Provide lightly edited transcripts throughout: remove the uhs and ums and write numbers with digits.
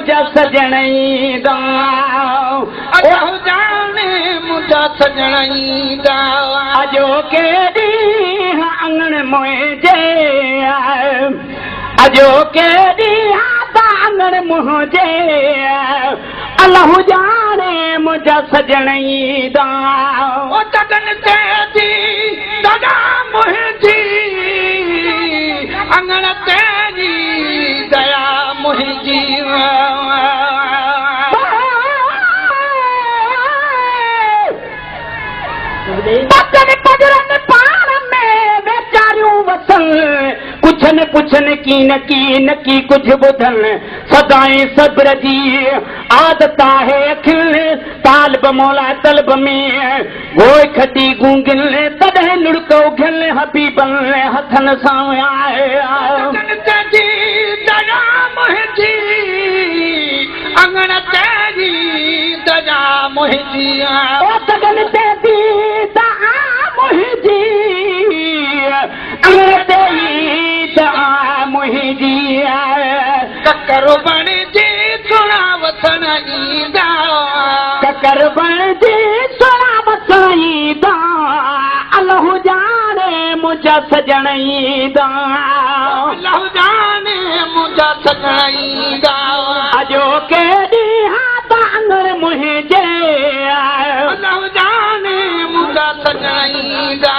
मुझा सजण ईंदा अल्लाह जाने मुझा सजण ईंदा अजो के ॾींहं अंगण मुंहिंजे अजो के ॾींहं अंगण मुंहिंजे अल्लाह जाने मुझा सजण ईंदा ओ तगन ते दी दादा मुंहिंजी अंगण तेरी दया मुंहिंजी पतन पजरन पाण में वेचारियूं वसन कुझन पुछन कीन की कुझु ॿुधन सदाई सब्र जी आदत आहे अखिल तालब मौला तलब में गोए खटी गूंगिल तॾहिं लुड़को घिल हबीबन हथन सां दया मुंहिंजी अंगण तेरी दया मुंहिंजी ओ सगन ते दी दया मुंहिंजी अंगण तेरी दया मुंहिंजी ककर बण जी सुणा वसण ईंदा ककर बण जी सुणा वसण ईंदा अल्लाह जाने मुझा सजण ईंदा अल्लाह जाने मुझा सजण ईंदा अजो के ॾींहं अंगण मुंहिंजे अल्लाह जाने मुझा सजण ईंदा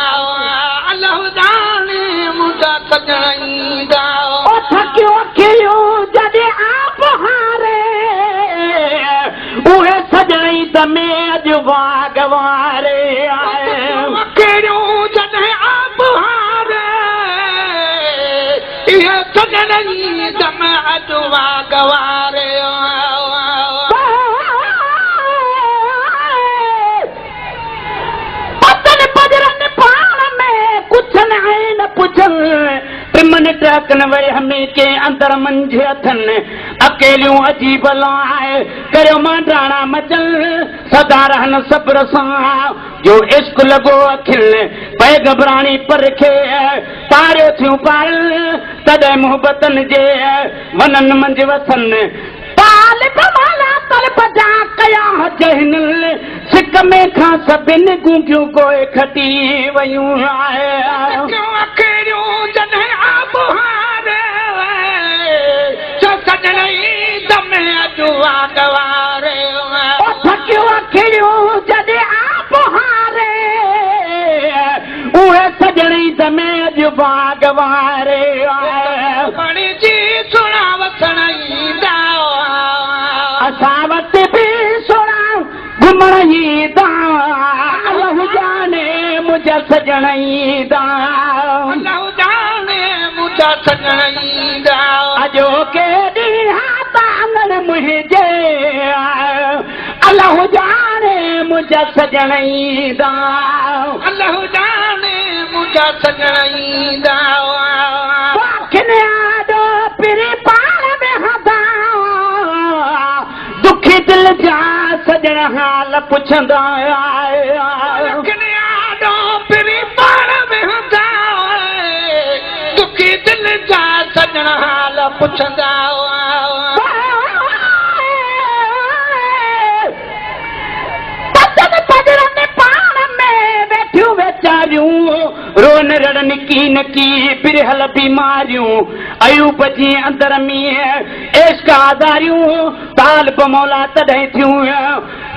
अल्लाह जाने मुझा सजण ईंदा ओ थकियो अखियूं जॾहिं आप हारे उहे सजण दमे अॼु वागवारे अखियूं जॾहिं आप हारे इहे सजण दम अॼु वागवारे पतन पजरन पाण में कुझन ऐं न पुछन पिमन ट्रकन वे हमें के अंदर मंझे अथन अकेलियूं अजीब लाए करियो मांडाणा मचल सदा रहन सब्र सां जो इश्क लॻो अखिल पै घबराणी पर खे पारियो थियूं पार तॾहिं मोहबतन जे वनन मंझि वसन तालिब माला तलब जा कया जहन सिक में खां सभिनि गूंगियूं गोए खटी वयूं अखियूं जॾहिं आप हारे सजण दम अॼु वागवारे थकियूं अखियूं जॾहिं आप हारे उहे सजण दमे अॼु वागवारे बण जी सुणा वसण ईंदा असां वटि बि सुणा घुमण ईंदा अल्लाह जाने मुझा सजण ईंदा अल्लाह जाने मुझा सजण ईंदा अजो के ॾींहं अंगण मुंहिंजे अल्लाह जाने मुझा सजण ईंदा अल्लाह जाने मुझा सजण ईंदा अखियुनि आॾो पिरी पाण में हदा दुखी दिल जा सजण हाल पुछंदा अखियुनि आॾो पिरी पाण में हदा दुखी दिल जा सजण हाल पुछंदा पतन पजरन पाण में वेठियूं वेचारियूं रोन रड़न की बिरहल बीमारियूं अयूब जी अंदर में इश्क आज़ारियूं तालिब मौला तॾहिं थियूं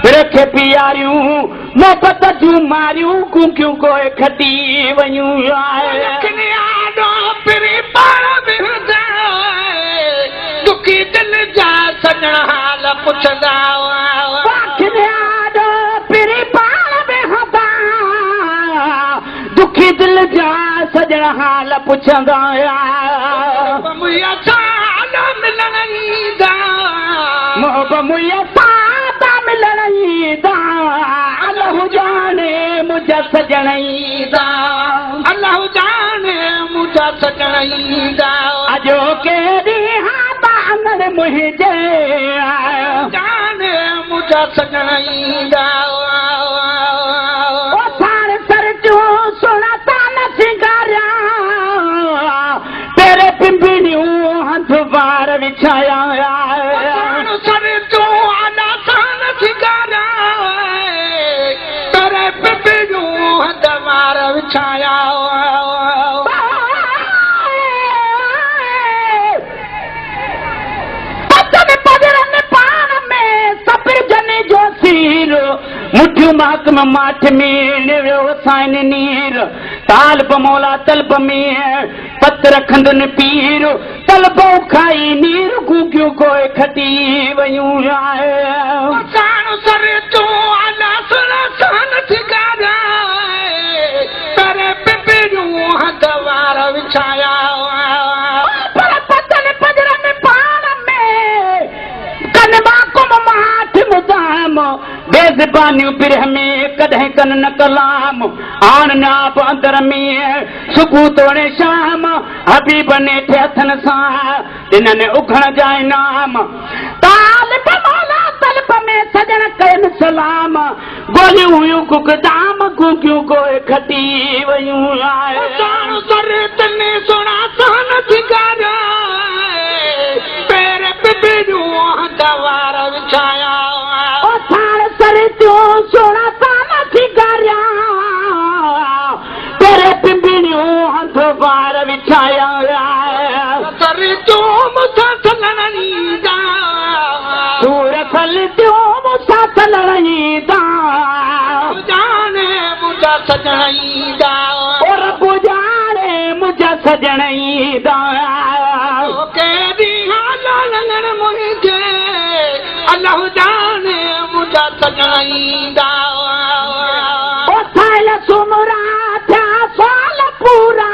बिरखे पियारियूं मोहबत जूं मारियूं गूंगियूं गोए खटी वयूं दुखी दिल जा सजण हाल पुछंदा दुखी दिल जा सजण हाल पुछंदा मिलण ईंदा मिलण ईंदा अल्लाह जाने मुझा सजण ईंदा अल्लाह जाने मुझा सजण ईंदा अजो के ॾींहं अंगण मुंहिंजे जाने मुझा सजण ईंदा तेरे पिंपड़ियूं हथ बार विछाया मुठियूं महकम माठ में निवियो साइन नीर तालब मौला तलब में पत रखंदुनि पीर तलबो खाई नीर गुगियूं गोए खटी वयूं साण सर तूं अला सुन सान थिगाराए करे पिपिड़ियूं हथ वार विछाया पर पतन पजरनि पाण में कन माकुम माठ मुदाम बेज़बानियूं बिरह में कॾहिं कन न कलाम आन नाप अंदर में सुबुह तोड़े शाम हबीब नेठे हथनि सां ॾिननि उघण जा इनाम तालिब मौला तलब में सजण कयनि सलाम गोलियूं हुयूं गुगदाम गुगियूं गोए खटी वयूं साण सर तने सोना सान थिगाराए पेर पिपिड़ियूं हथ वार विछाया थाण सर तूं सोना सान थिगारिया तेरे पिंबिड़ियूं हथ वार विछाया सर तूं मूंसां थलण ईंदा सूर सल तूं मूंसां थलण ईंदा जाने मुंहिंजा सजण ईंदा रब जाने मुंहिंजा सजण ईंदा केॾी हालण मुंहिंजे अलाह जाने मुंहिंजा सजण ईंदा थाल सुमरा थिया साल पूरा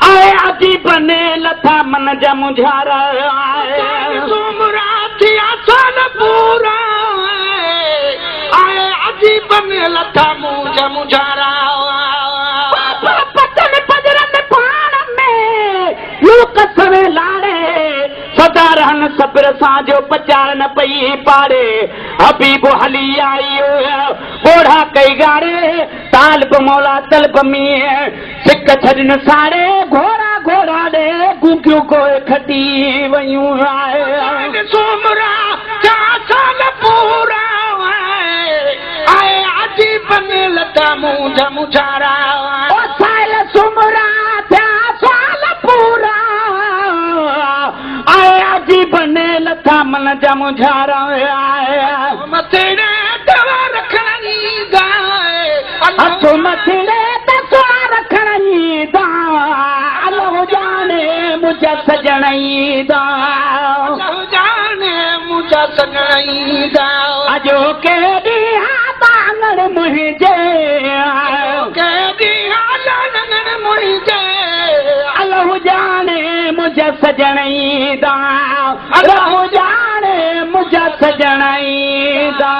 आए अजीब ने लथा मन जा मुझारा सुमरा थिया साल पूरा आए अजीब ने लथा मुंहिंजा मुझारा पतन पजरनि पाण में लोक सवे लाड़े सदा रहन सब्र सां जो पचार न पई पाड़े हबीब हली आयो घोड़ा कई गाड़े तालब मौला तलब में सिक छॾनि साड़े घोड़ा घोड़ा ॾे गुगियूं गोए खटी वयूं सुमरा थिया साल पूरा आए अजीब ने लथा मुंहिंजा मुझारा साल सुमरा थिया साल पूरा आए अजीब ने लथा मन जा मुझारा मथेड़े दवा रखण ईंदा हथ मथड़े त सोना रखण ईंदा अलाह जाने मुंहिंजा सजण ईंदा जाने मुंहिंजा सजण ईंदा अजो केॾी बांगड़ मुंहिंजे केॾी हालण मुंहिंजे अलाह जाने मुंहिंजा सजण ईंदा अलाह जाने मुंहिंजा सजण ईंदा